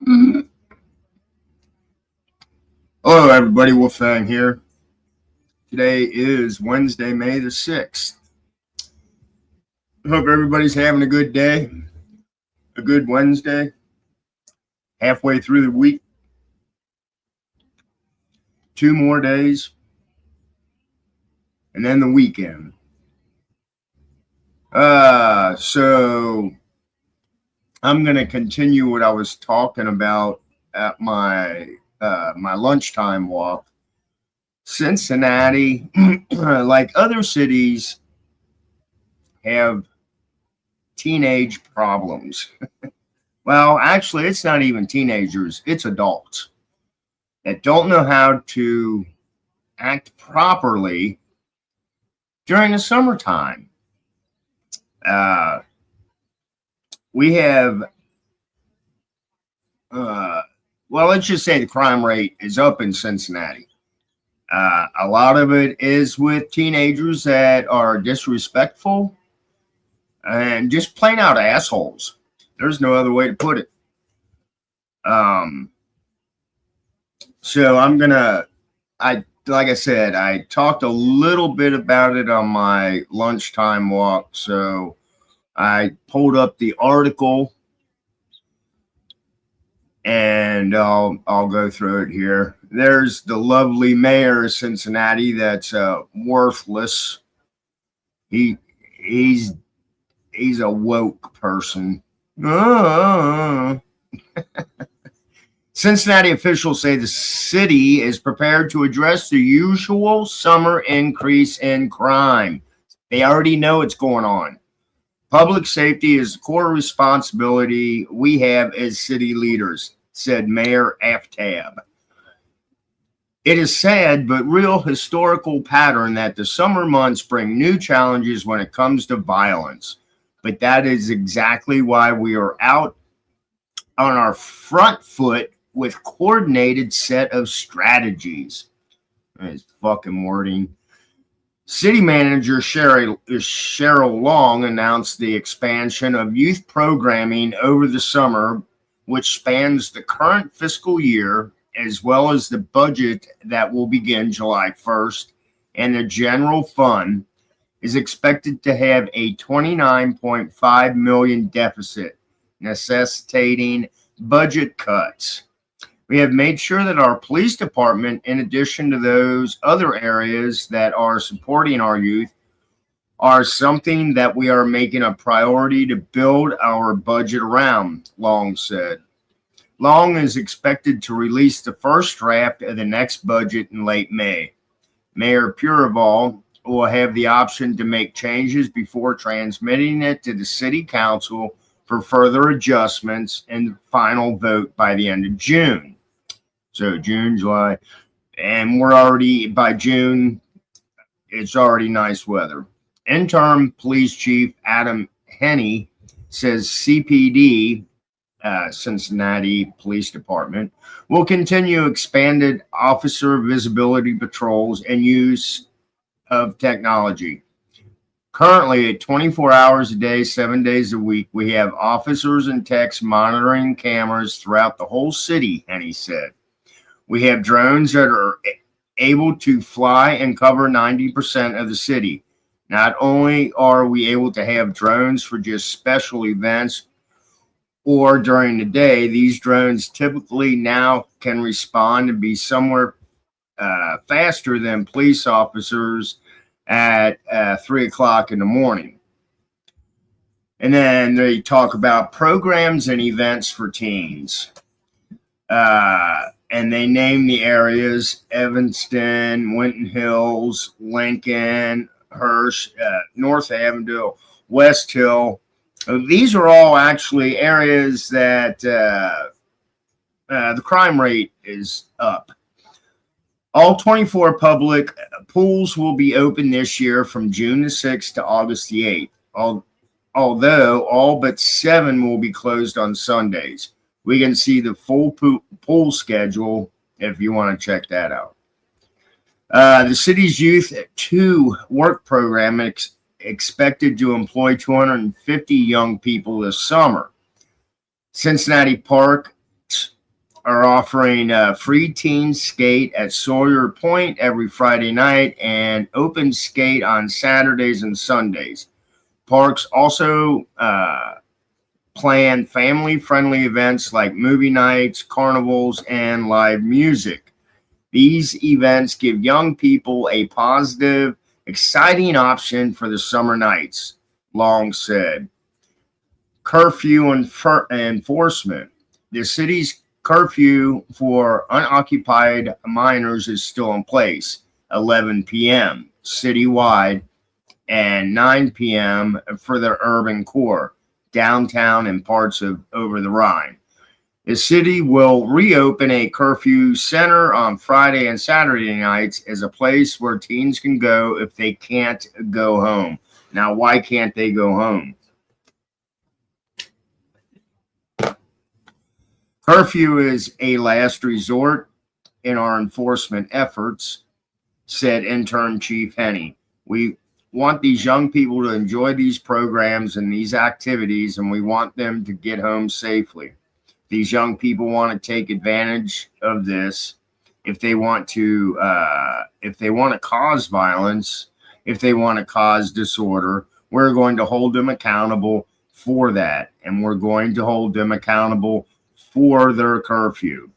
Hello, everybody. Wolfgang here. Today is Wednesday, May the 6th. Hope everybody's having a good day, a good Wednesday, halfway through the week. 2 more days, and then the weekend. So I'm going to continue what I was talking about at my lunchtime walk. Cincinnati, like other cities, have teenage problems. Well, actually, it's not even teenagers, it's adults that don't know how to act properly during the summertime. We have, well, let's just say the crime rate is up in Cincinnati. A lot of it is with teenagers that are disrespectful and just plain out assholes. There's no other way to put it. So like I said, I talked a little bit about it on my lunchtime walk. So I pulled up the article and I'll go through it here. There's the lovely mayor of Cincinnati that's worthless. He's a woke person. Cincinnati officials say the city is prepared to address the usual summer increase in crime. They already know what's going on. Public safety is the core responsibility we have as city leaders, said Mayor Aftab. It is sad but real historical pattern that the summer months bring new challenges when it comes to violence. But that is exactly why we are out on our front foot with coordinated set of strategies. That's fucking wording. City manager Cheryl Long announced the expansion of youth programming over the summer, which spans the current fiscal year, as well as the budget that will begin July 1st, and the general fund is expected to have a $29.5 million deficit, necessitating budget cuts. We have made sure that our police department, in addition to those other areas that are supporting our youth, are something that we are making a priority to build our budget around, Long said. Long is expected to release the first draft of the next budget in late May. Mayor Purival will have the option to make changes before transmitting it to the city council for further adjustments and the final vote by the end of June. So June, July, and we're already, by June, it's already nice weather. Interim Police Chief Adam Henney says CPD, Cincinnati Police Department, will continue expanded officer visibility patrols and use of technology. Currently, at 24 hours a day, 7 days a week, we have officers and techs monitoring cameras throughout the whole city, Henney said. We have drones that are able to fly and cover 90% of the city. Not only are we able to have drones for just special events or during the day, these drones typically now can respond and be somewhere faster than police officers at 3 o'clock in the morning. And then they talk about programs and events for teens. And they name the areas: Evanston, Winton Hills, Lincoln, Hirsch, North Avondale, West Hill. These are all actually areas that the crime rate is up. All 24 public pools will be open this year from June the 6th to August the 8th, although all but 7 will be closed on Sundays. We can see the full pool schedule if you want to check that out. The city's Youth 2 work program expected to employ 250 young people this summer. Cincinnati Parks are offering free teen skate at Sawyer Point every Friday night and open skate on Saturdays and Sundays. Parks also plan family-friendly events like movie nights, carnivals, and live music. These events give young people a positive, exciting option for the summer nights, Long said. Curfew enforcement. The city's curfew for unoccupied minors is still in place, 11 p.m. citywide and 9 p.m. for the urban core, downtown and parts of over the Rhine. The city will reopen a curfew center on Friday and Saturday nights as a place where teens can go if they can't go home. Now, why can't they go home? Curfew is a last resort in our enforcement efforts, said intern Chief Henney. We want these young people to enjoy these programs and these activities, and we want them to get home safely. These young people want to take advantage of this. If they want to cause violence, if they want to cause disorder, we're going to hold them accountable for that, and we're going to hold them accountable for their curfew.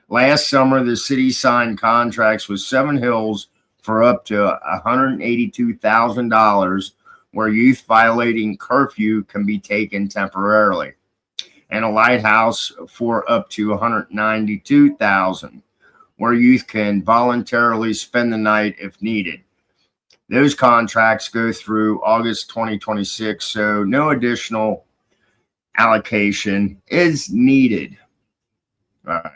Last summer, the city signed contracts with Seven Hills for up to $182,000, where youth violating curfew can be taken temporarily, and a Lighthouse for up to $192,000, where youth can voluntarily spend the night if needed. Those contracts go through August 2026, so no additional allocation is needed. All right.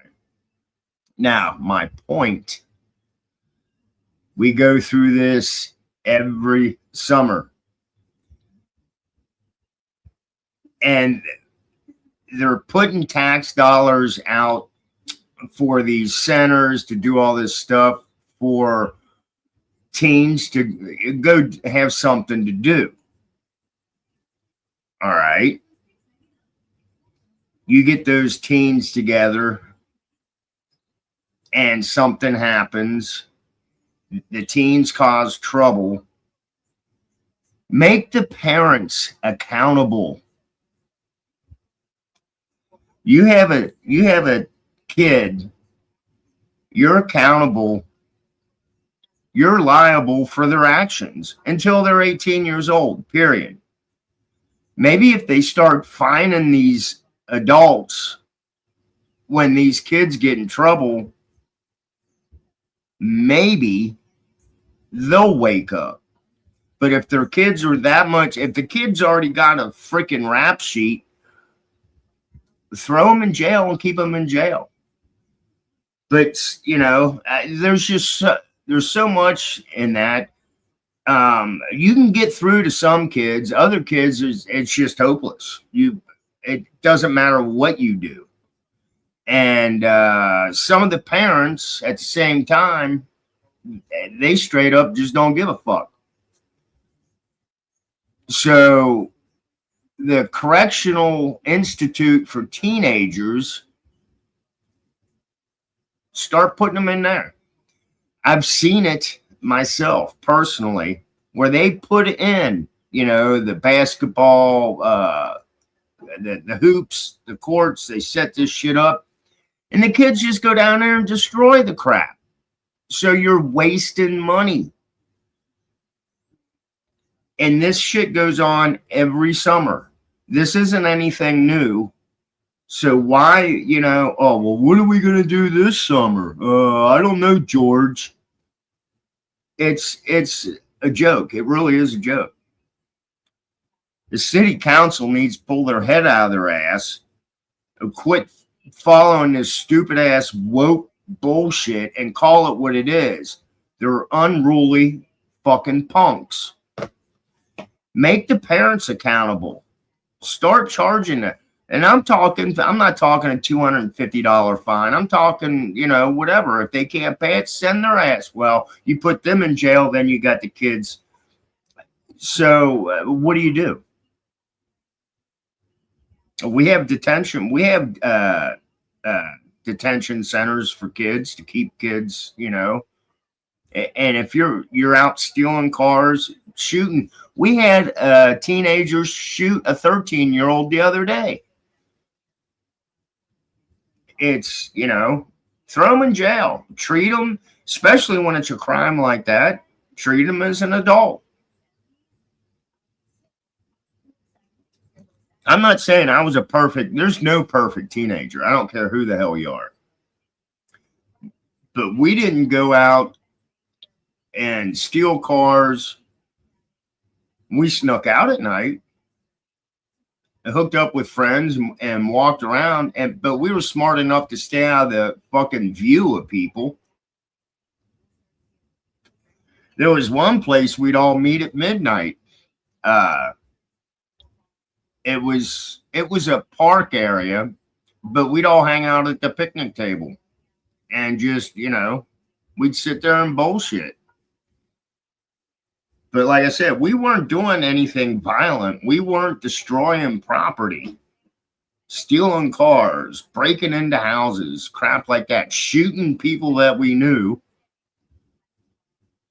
Now, my point, we go through this every summer, and they're putting tax dollars out for these centers to do all this stuff for teens to go have something to do. All right. You get those teens together and something happens. The teens cause trouble. Make the parents accountable. You have a kid, you're accountable, you're liable for their actions until they're 18 years old, period. Maybe if they start fining these adults when these kids get in trouble, maybe they'll wake up. But if their kids are that much, if the kid's already got a freaking rap sheet, throw them in jail and keep them in jail. But, you know, there's so much in that. You can get through to some kids. Other kids, it's just hopeless. It doesn't matter what you do. And some of the parents at the same time, they straight up just don't give a fuck. So the Correctional Institute for Teenagers, start putting them in there. I've seen it myself personally, where they put in, you know, the basketball, the hoops, the courts, they set this shit up, and the kids just go down there and destroy the crap. So you're wasting money. And this shit goes on every summer. This isn't anything new. So why, you know, oh, well, what are we going to do this summer? I don't know, George. It's a joke. It really is a joke. The city council needs to pull their head out of their ass and quit following this stupid ass woke bullshit and call it what it is. They're unruly fucking punks. Make the parents accountable. Start charging it. And I'm not talking a $250 fine. I'm talking, you know, whatever. If they can't pay it, send their ass. Well, you put them in jail, then you got the kids. So what do? We have detention. We have detention centers for kids to keep kids, you know. And if you're out stealing cars, shooting, we had teenagers shoot a 13-year-old the other day. It's, you know, throw them in jail, treat them, especially when it's a crime like that, treat them as an adult. I'm not saying I was there's no perfect teenager. I don't care who the hell you are. But we didn't go out and steal cars. We snuck out at night and hooked up with friends and walked around. But we were smart enough to stay out of the fucking view of people. There was one place we'd all meet at midnight. It was a park area, but we'd all hang out at the picnic table and just, you know, we'd sit there and bullshit. But like I said, we weren't doing anything violent. We weren't destroying property, stealing cars, breaking into houses, crap like that, shooting people that we knew.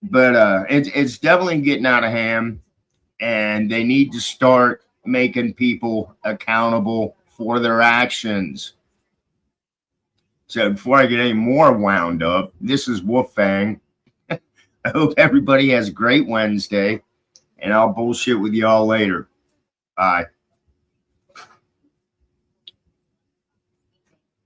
But it's definitely getting out of hand, and they need to start making people accountable for their actions. So before I get any more wound up, this is Wolfang. I hope everybody has a great Wednesday, and I'll bullshit with y'all later. Bye.